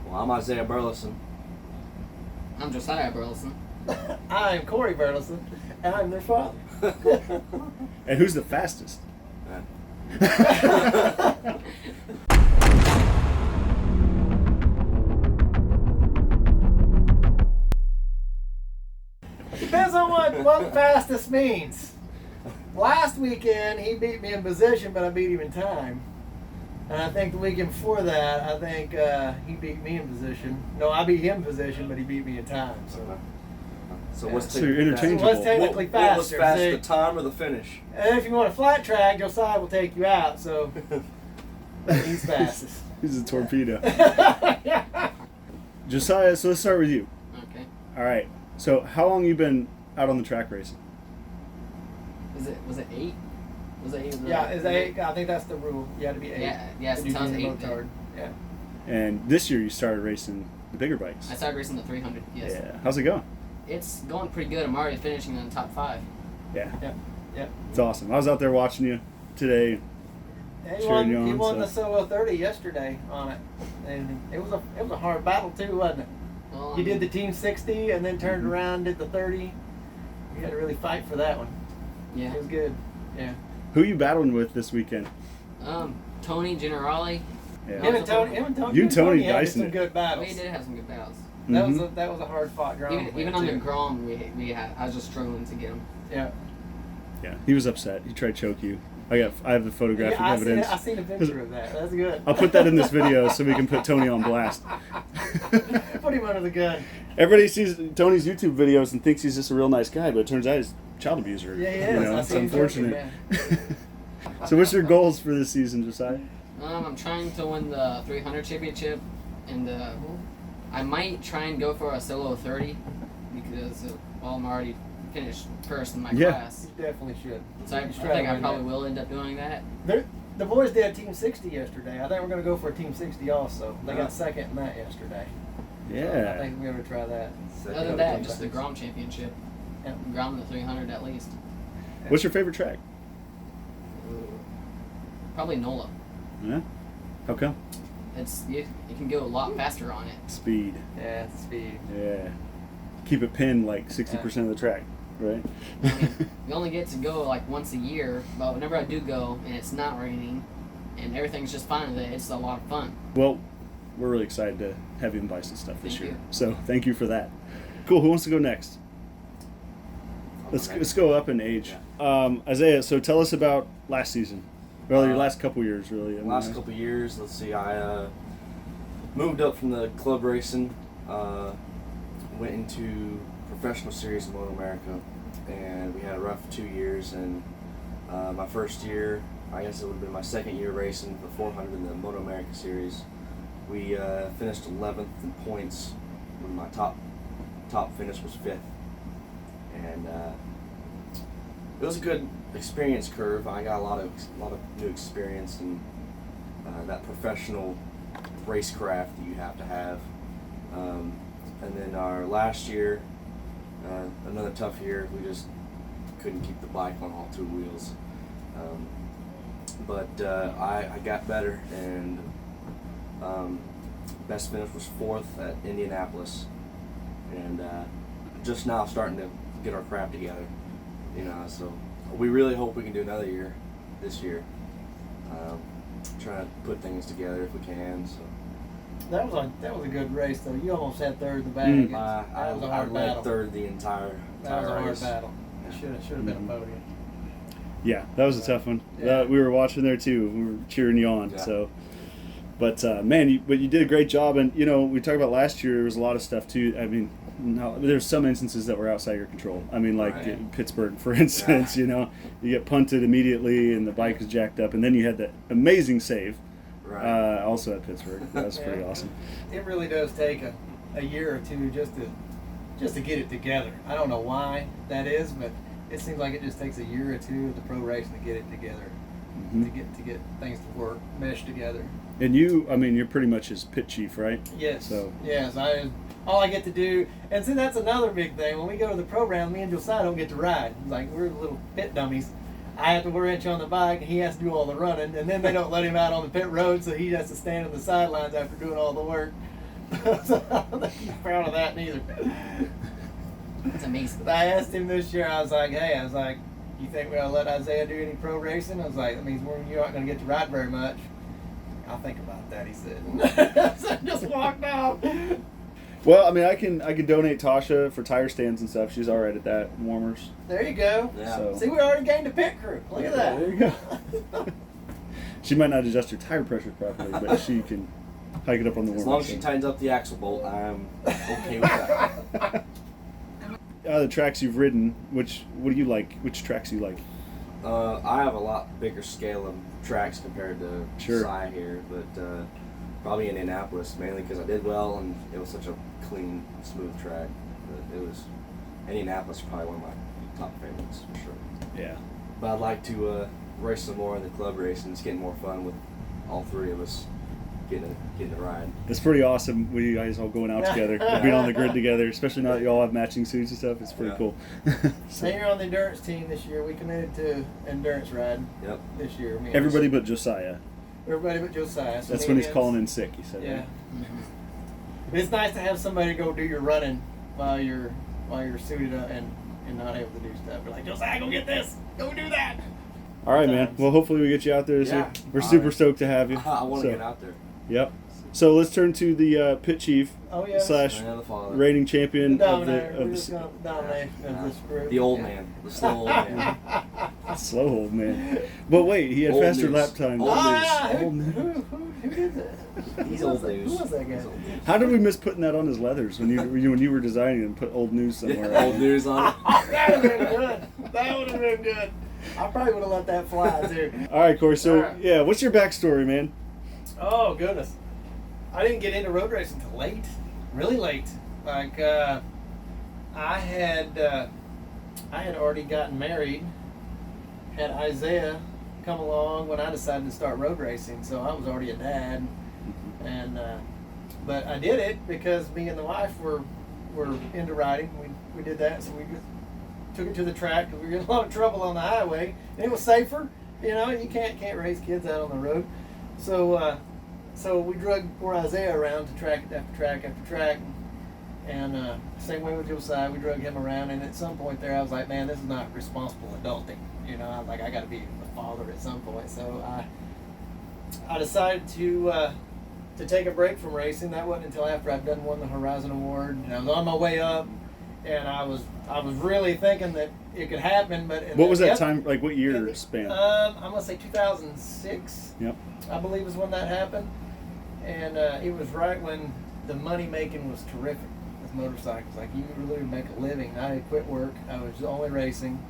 Well, I'm Isaiah Burleson. I'm Josiah Burleson. I'm Cory Burleson, and I'm their father. And who's the fastest? Depends on what fastest means. Last weekend, he beat me in position, but I beat him in time. And I think the weekend before that, I think he beat me in position. No, I beat him in position, but he beat me in time. So Yeah. what's So you're technically interchangeable. So what's technically What was faster? faster, See? the time or the finish? And if you want a flat track, Josiah will take you out. So he's fastest. He's a torpedo. Josiah, so let's start with you. Okay. All right. So how long you been out on the track racing? Was it 8? Was it 8? Yeah, is 8? I think that's the rule. You had to be 8. Yeah, to since do I was the 8. motard. Yeah. And this year you started racing the bigger bikes. I started racing the 300. Yes. Yeah. How's it going? It's going pretty good. I'm already finishing in the top 5. Yeah. Yep. It's awesome. I was out there watching you today. Yeah, Cheering you he on, won so. the solo 30 yesterday on it, and it was a hard battle too, wasn't it? Well, You did the team 60 and then turned around, did the 30. You had to really fight for that one. Yeah. It was good. Yeah. Who you battling with this weekend? Tony Generali. Yeah. Him and Tony You and Tony had dicing some it. good battles. We did have some good battles. Mhm. That was a hard fought ground. Even on the Grom, I was just struggling to get him. Yeah. Yeah. He was upset. He tried to choke you. I have the photographic Yeah, evidence. I seen a picture of that. That's good. I'll put that in this video so we can put Tony on blast. Put him under the gun. Everybody sees Tony's YouTube videos and thinks he's just a real nice guy, but it turns out he's a child abuser. Yeah, he You is. know, I it's seen him joking, unfortunate. man. So what's your goals for this season, Josiah? I'm trying to win the 300 championship, and I might try and go for a solo 30 because I'm already finished first in my Yeah. class. You definitely should. So I You should think try to I win probably that. will end up doing that. The boys did Team 60 yesterday. I think we're going to go for a Team 60 also. They got second in that yesterday. I Yeah. think we're going to try that. Other than that, just the Grom championship. Yeah. Grom and the 300 at least. What's your favorite track? Probably NOLA. Yeah. How come? You can go a lot faster on it. Speed. Yeah, it's speed. Yeah. Keep it pinned like 60% of the track, right? I mean, we only get to go like once a year, but whenever I do go and it's not raining and everything's just fine with it, it's a lot of fun. Well, we're really excited to have you in Bison stuff this Thank year. you. So thank you for that. Cool. Who wants to go next? Let's go up in age. Isaiah, so tell us about last season. Well, your last couple years, really. I mean, Last couple years, let's see, I moved up from the club racing, went into professional series in Moto America, and we had a rough 2 years. And my first year, I guess it would have been my second year racing the 400 in the Moto America series. We finished 11th in points, when my top finish was 5th, and it was a good experience curve. I got a lot of new experience and that professional racecraft that you have to have. And then our last year, another tough year. We just couldn't keep the bike on all 2 wheels. But I got better, and best finish was 4th at Indianapolis, and just now starting to get our crap together. So we really hope we can do another year this year. Trying to put things together if we can. So That was a good race though. You almost had third in the bag. I That was a hard led battle. third the entire That was a hard race. battle. Yeah. Should have been a podium. Yeah, that was a tough one. Yeah. We were watching there too. We were cheering you on. Yeah. So, but man, you did a great job. And we talked about last year. There was a lot of stuff too. I mean, there's some instances that were outside your control. I mean, like Right. Pittsburgh, for instance. You get punted immediately, and the bike is jacked up, and then you had that amazing save. Right. Also at Pittsburgh. That was pretty awesome. It really does take a year or two just to get it together. I don't know why that is, but it seems like it just takes a year or two of the pro racing to get it together, Mhm. to get things to work, mesh together. And you're pretty much his pit chief, right? Yes. So Yes. All I get to do, and see, that's another big thing. When we go to the program, me and Josiah don't get to ride. Like, we're little pit dummies. I have to wrench on the bike, and he has to do all the running. And then they don't let him out on the pit road, so he has to stand on the sidelines after doing all the work. So I don't think he's proud of that neither. It's amazing. I asked him this year, I was like, you think we'll let Isaiah do any pro racing? I was like, that means you're not going to get to ride very much. I'll think about that, he said. So I just walked off. Well, I mean, I can donate Tasha for tire stands and stuff. She's all right at that, warmers. There you go. Yeah. So. See, we already gained a pit crew. Look at that. There you go. She might not adjust her tire pressure properly, but she can hike it up on the warmer. As long as she tightens up the axle bolt, I'm okay with that. The tracks you've ridden, what do you like? Which tracks do you like? I have a lot bigger scale of tracks compared to Sure. Cy here, but probably Indianapolis, mainly because I did well and it was such a clean, smooth track. But Indianapolis is probably one of my top favorites for sure. Yeah. But I'd like to race some more in the club racing. It's getting more fun with all three of us getting to ride. It's pretty awesome when you guys all going out together, being on the grid together, especially now that you all have matching suits and stuff. It's pretty cool. So you're on the endurance team this year. We committed to endurance ride this year. Me and Everybody but Josiah. Everybody but Josiah. So That's me when and he's him- calling in sick, he said. Yeah. Right? But it's nice to have somebody to go do your running while you're suited up and not able to do stuff. We're like, Josiah, go get this. Go do that. All right, man. Well, hopefully we get you out there this year. We're All super right. stoked to have you. I want to So, get out there. Yep. So let's turn to the pit chief Oh, yeah. slash Yeah, the father. reigning The champion of dominator. the We're just going to dominate of this group. The old man. The slow old man. slow old man. But wait, he had Old faster news. lap times. Old Oh, news. yeah. Old news. Who did that? He's Who was old that? news. Who was that guy? He's old news. How did we miss putting that on his leathers when you were designing and put old news somewhere? Old news on it. That would have been good. That would have been good. I probably would have let that fly, too. All right, Cory. So All right. yeah, what's your backstory, man? Oh, goodness. I didn't get into road racing until late. Really late. Like, I had already gotten married, had Isaiah come along when I decided to start road racing, so I was already a dad. And but I did it because me and the wife were into riding. We did that, so we just took it to the track because we were in a lot of trouble on the highway. And it was safer, you can't raise kids out on the road. So we drug poor Isaiah around to track after track after track. And same way with Josiah, we drug him around. And at some point there, I was like, man, this is not responsible adulting. I was like, I got to be a father at some point. So I decided to take a break from racing. That wasn't until after I'd won the Horizon Award. And I was on my way up, and I was really thinking that it could happen. But What was that time? Like what year span? I'm gonna say 2006. Yep. I believe is when that happened, and it was right when the money making was terrific with motorcycles. Like you could really make a living. I had quit work. I was only racing.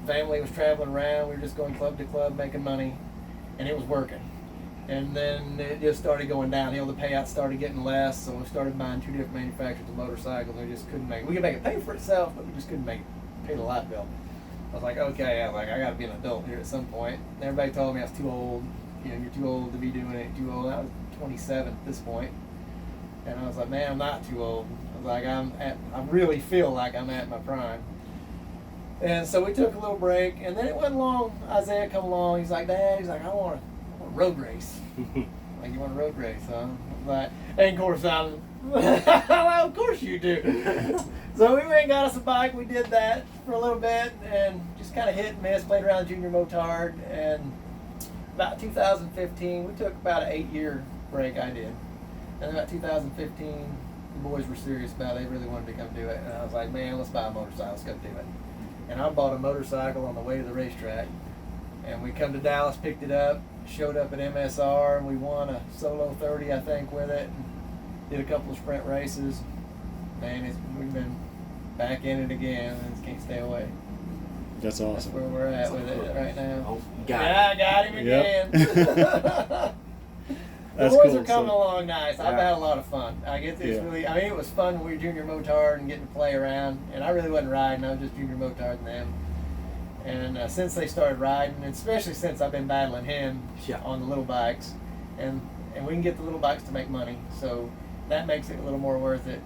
Family was traveling around. We were just going club to club making money, and it was working. And then it just started going downhill. The payouts started getting less, so we started buying two different manufacturers of motorcycles. We just couldn't make it. We could make it pay for itself, but we just couldn't make it pay the light bill. I was like, okay, I got to be an adult here at some point. And everybody told me I was too old. You're too old to be doing it. Too old. I was 27 at this point, and I was like, man, I'm not too old. I was like, I really feel like I'm at my prime. And so we took a little break, and then it wasn't long. Isaiah come along. He's like, Dad, I want a road race. Like, you want a road race, huh? I was like, and of course well, of course you do. So we went and got us a bike. We did that for a little bit, and just kind of hit and miss. Played around junior motard, and about 2015, we took about an 8-year break. I did, and about 2015, the boys were serious about it. They really wanted to come do it, and I was like, man, let's buy a motorcycle. Let's go do it. And I bought a motorcycle on the way to the racetrack, and we come to Dallas, picked it up, showed up at MSR, and we won a solo 30, I think, with it, and did a couple of sprint races. Man, we've been back in it again, and just can't stay away. That's That's awesome. where we're at with it right now. Oh, I got him again. Yep. The That's boys cool, are coming so- along nice. I've Yeah. had a lot of fun. I get this Yeah. it was fun when we were junior motard and getting to play around. And I really wasn't riding. I was just junior motard and them. And since they started riding, and especially since I've been battling him on the little bikes, and we can get the little bikes to make money, so that makes it a little more worth it.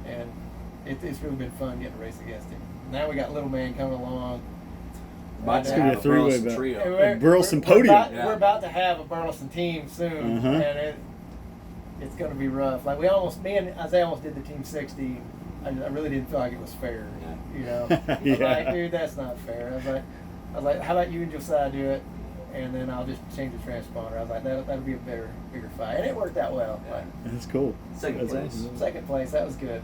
And it's really been fun getting to race against him. Now we got little man coming along. Might gonna be a three-way Burleson battle. trio. And Burleson podium. We're about to have a Burleson team soon, Uh-huh. and it's going to be rough. Like me and Isaiah almost did the Team 60. I really didn't feel like it was fair. You know, I was like, dude, that's not fair. I was like, how about you and Josiah do it, and then I'll just change the transponder. I was like, that'll be a bigger fight, and it worked out well. Yeah. That's cool. Second place. Second place, that was good.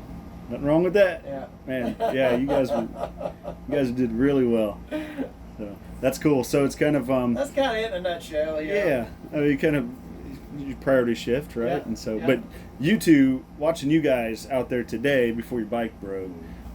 Nothing wrong with that. Yeah. Man, yeah, you guys did really well. So that's cool. So it's kind of that's kind of it in a nutshell. yeah. I mean, kind of your priority shift, right? Yeah. And so, Yeah. but you two watching you guys out there today before your bike broke.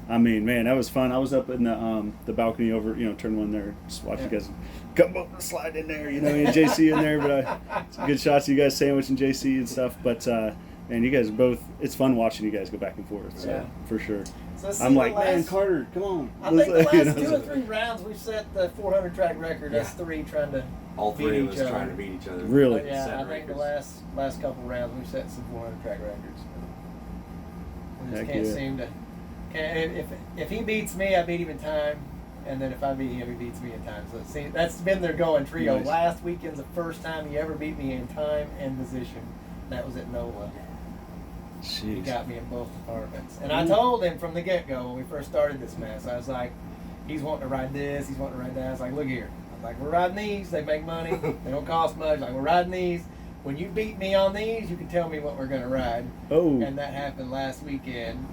I mean, man, that was fun. I was up in the balcony over, turn one there, just watching you guys come up and slide in there, and JC in there. But some good shots of you guys sandwiching JC and stuff. But man, you guys are both. It's fun watching you guys go back and forth. So for sure. So I'm like, man, Carter, come on. I think the last 2 or 3 rounds we've set the 400 track record. Us 3 trying to all 3 of beat us each other. trying to beat each other. Really? But yeah, Set I think the records. last couple rounds we've set some 400 track records. We just Heck can't yeah. seem to. If he beats me, I beat him in time, and then if I beat him, he beats me in time. So see, that's been their going trio. Nice. Last weekend's the first time he ever beat me in time and position. That was at NOLA. He Jeez. got me in both departments. And I told him from the get-go when we first started this mess, I was like, he's wanting to ride this, he's wanting to ride that. I was like, look here. I was like, we're riding these. They make money. They don't cost much. Like, we're riding these. When you beat me on these, you can tell me what we're going to ride. Oh. And that happened last weekend.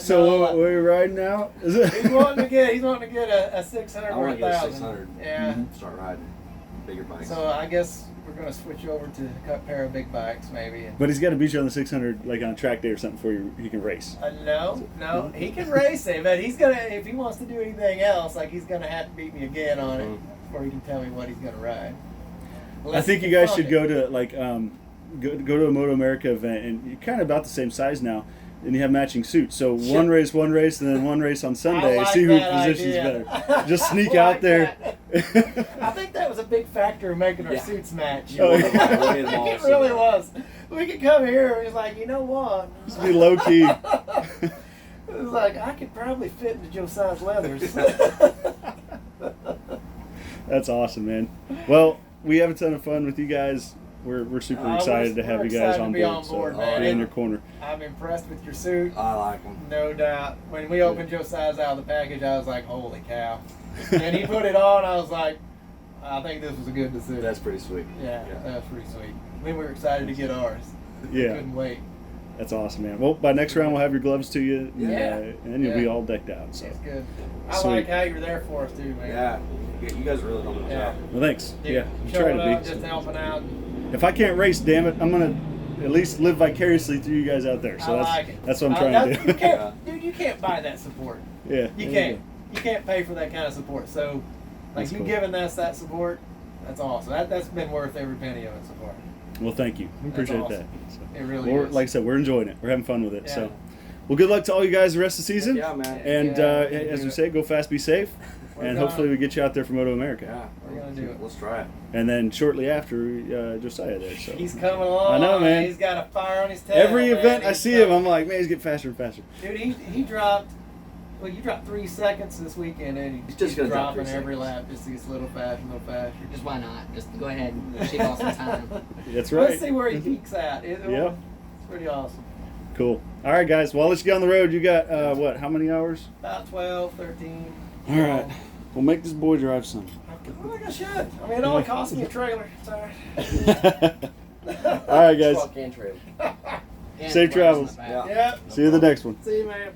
So what are you riding now? Is it? He's wanting to get a 600 I or want a to get a 1,000. 600. Yeah. Start riding bigger bikes. So I guess we're going to switch over to a pair of big bikes maybe. And But he's got to beat you on the 600, like on a track day or something, before he can race. no, he can race it, but he's gonna if he wants to do anything else, like he's gonna have to beat me again on it before he can tell me what he's gonna ride. I think you guys should go to go to a Moto America event, and you're kind of about the same size now, and you have matching suits. So one race, and then one race on Sunday. like See who that positions idea. better. Just sneak I out like there. I think that was a big factor in making our Yeah. suits match. Oh, I yeah. think it really was. We could come here and he's like, you know what? Just be low key. It was like, I could probably fit into Josiah's leathers. That's awesome, man. Well, we have a ton of fun with you guys. We're super excited to have you guys on board. So man. be in your corner. I'm impressed with your suit. I like them. No doubt. When we opened Josiah's out of the package, I was like, holy cow. And he put it on, I was like, I think this was a good decision. That's pretty sweet. Yeah, that was pretty sweet. Then we were excited to get ours. Yeah. Couldn't wait. That's awesome, man. Well, by next round, we'll have your gloves to you, Yeah. and you'll be all decked out. So, It's good. I Sweet. like how you're there for us too, man. Yeah. You guys are really doing a Yeah. job. well, thanks. Dude, Yeah, you showing try up, to just be. helping out. If I can't race, damn it, I'm gonna at least live vicariously through you guys out there. So I that's like it. that's what I'm trying to do. You can't, dude, you can't buy that support. Yeah, You can't. You can't pay for that kind of support. So, like That's you cool. giving us that support, that's awesome. That's been worth every penny of it so far. Well, thank you. We appreciate awesome. that. So, It really we're, is. like I said, we're enjoying it. We're having fun with it. Yeah. So, well, good luck to all you guys the rest of the season. Yeah, man. And Yeah, as we say, go fast, be safe, We're and gonna- hopefully we get you out there for Moto America. Yeah. We're gonna do it. Let's try it. And then shortly after, Josiah there. So He's coming along. I know, man. He's got a fire on his tail. every man. event I He's see him, coming. I'm like, man, he's getting faster and faster. Dude, he dropped. Well, you dropped 3 seconds this weekend, and He's just gonna drop dropping 3 every seconds. lap. Just gets a little faster, Just why not? Just go ahead and shake off some time. That's right. Let's see where he peaks at. Yep. It's pretty awesome. Cool. All right, guys. Well, I'll let you get on the road. You got what? How many hours? About 12, 13. All right. We'll make this boy drive some. I think I should. I mean, it only cost me a trailer. It's all right. All right, guys. Truck and trailer. And Safe flags on the travels. back. Yeah. Yep. See you in the next one. See you, man.